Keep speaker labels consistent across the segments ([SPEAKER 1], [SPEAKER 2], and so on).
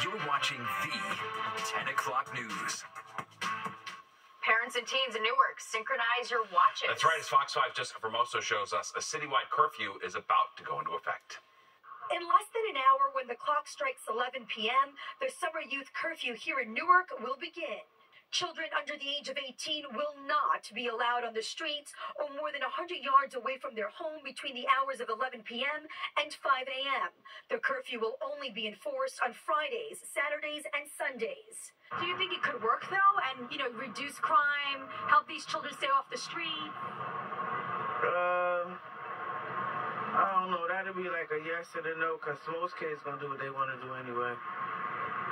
[SPEAKER 1] You're watching the 10 o'clock news.
[SPEAKER 2] Parents and teens in Newark, synchronize your watches.
[SPEAKER 3] That's right. As Fox 5 Jessica Formoso shows us, a citywide curfew is about to go into effect.
[SPEAKER 4] In less than an hour, when the clock strikes 11 p.m., the summer youth curfew here in Newark will begin. Children under the age of 18 will not be allowed on the streets or more than 100 yards away from their home between the hours of 11 p.m. and 5 a.m. The curfew will only be enforced on Fridays, Saturdays, and Sundays. Do you think it could work, though, and, reduce crime, help these children stay off the street?
[SPEAKER 5] I don't know. That'll be like a yes and a no, because most kids going to do what they want to do anyway,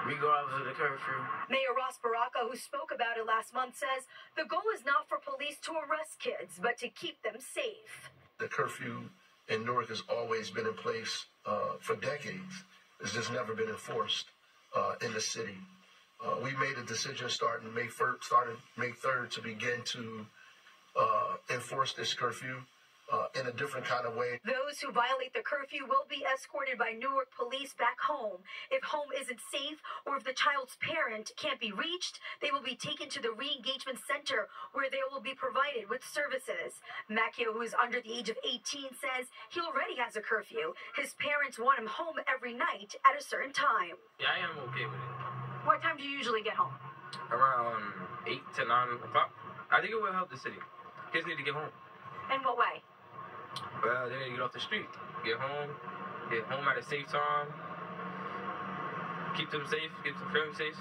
[SPEAKER 5] regardless of the curfew.
[SPEAKER 4] Mayor Ross Baraka, who spoke about it last month, says the goal is not for police to arrest kids, but to keep them safe.
[SPEAKER 6] The curfew in Newark has always been in place for decades. It's just never been enforced in the city. We made a decision starting May 3rd to begin to enforce this curfew in a different kind of way.
[SPEAKER 4] Those who violate the curfew will be escorted by Newark police back home. If home isn't safe or if the child's parent can't be reached, they will be taken to the re-engagement center where they will be provided with services. Macchio, who is under the age of 18, says he already has a curfew. His parents want him home every night at a certain time.
[SPEAKER 7] Yeah, I am okay with it.
[SPEAKER 4] What time do you usually get home?
[SPEAKER 7] Around 8 to 9 o'clock. I think it will help the city. Kids need to get home.
[SPEAKER 4] In what way?
[SPEAKER 7] Well, they need to get off the street. Get home at a safe time. Keep them safe, keep them families safe,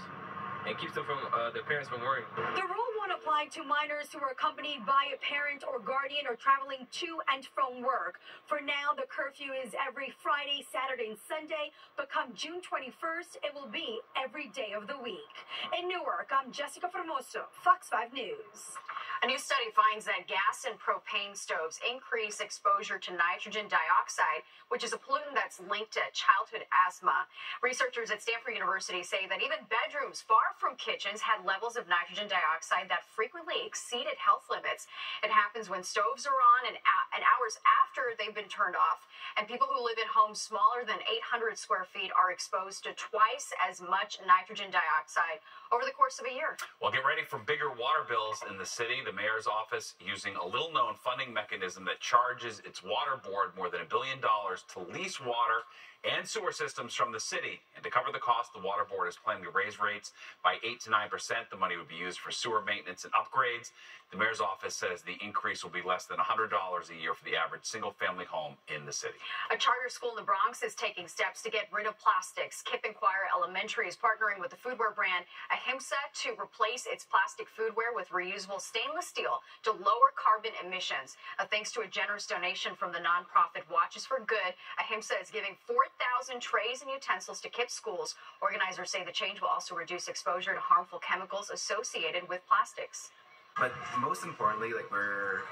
[SPEAKER 7] and keep them from their parents from worrying.
[SPEAKER 4] The rule won't apply to minors who are accompanied by a parent or guardian or traveling to and from work. For now, the curfew is every Friday, Saturday, and Sunday, but come June 21st, it will be every day of the week. In Newark, I'm Jessica Formoso, Fox 5 News.
[SPEAKER 2] A new study finds that gas and propane stoves increase exposure to nitrogen dioxide, which is a pollutant that's linked to childhood asthma. Researchers at Stanford University say that even bedrooms far from kitchens had levels of nitrogen dioxide that frequently exceeded health limits. It happens when stoves are on and hours after they've been turned off. And people who live in homes smaller than 800 square feet are exposed to twice as much nitrogen dioxide over the course of a year.
[SPEAKER 3] Well, get ready for bigger water bills in the city. The mayor's office using a little-known funding mechanism that charges its water board more than $1 billion to lease water and sewer systems from the city. And to cover the cost, the water board is planning to raise rates by 8 to 9%. The money would be used for sewer maintenance and upgrades. The mayor's office says the increase will be less than $100 a year for the average single-family home in the city.
[SPEAKER 2] A charter school in the Bronx is taking steps to get rid of plastics. Kip and Choir Elementary is partnering with the foodware brand Ahimsa to replace its plastic foodware with reusable stainless steel to lower carbon emissions. Thanks to a generous donation from the nonprofit Watches for Good, Ahimsa is giving 4,000 trays and utensils to Kip schools. Organizers say the change will also reduce exposure to harmful chemicals associated with plastics.
[SPEAKER 8] But most importantly,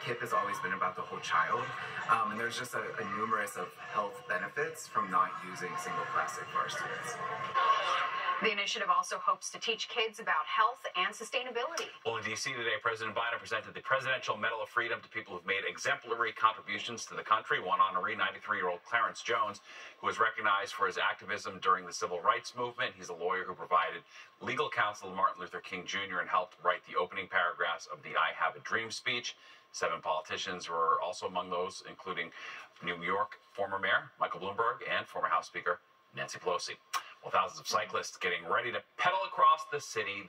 [SPEAKER 8] KIP has always been about the whole child, and there's just a numerous of health benefits from not using single plastic for our students.
[SPEAKER 2] The initiative also hopes to teach kids about health and sustainability.
[SPEAKER 3] Well, in D.C. today, President Biden presented the Presidential Medal of Freedom to people who've made exemplary contributions to the country. One honoree, 93-year-old Clarence Jones, who was recognized for his activism during the Civil Rights Movement. He's a lawyer who provided legal counsel to Martin Luther King Jr. and helped write the opening paragraphs of the I Have a Dream speech. 7 politicians were also among those, including New York former Mayor Michael Bloomberg and former House Speaker Nancy Pelosi. Well, thousands of cyclists getting ready to pedal across the city.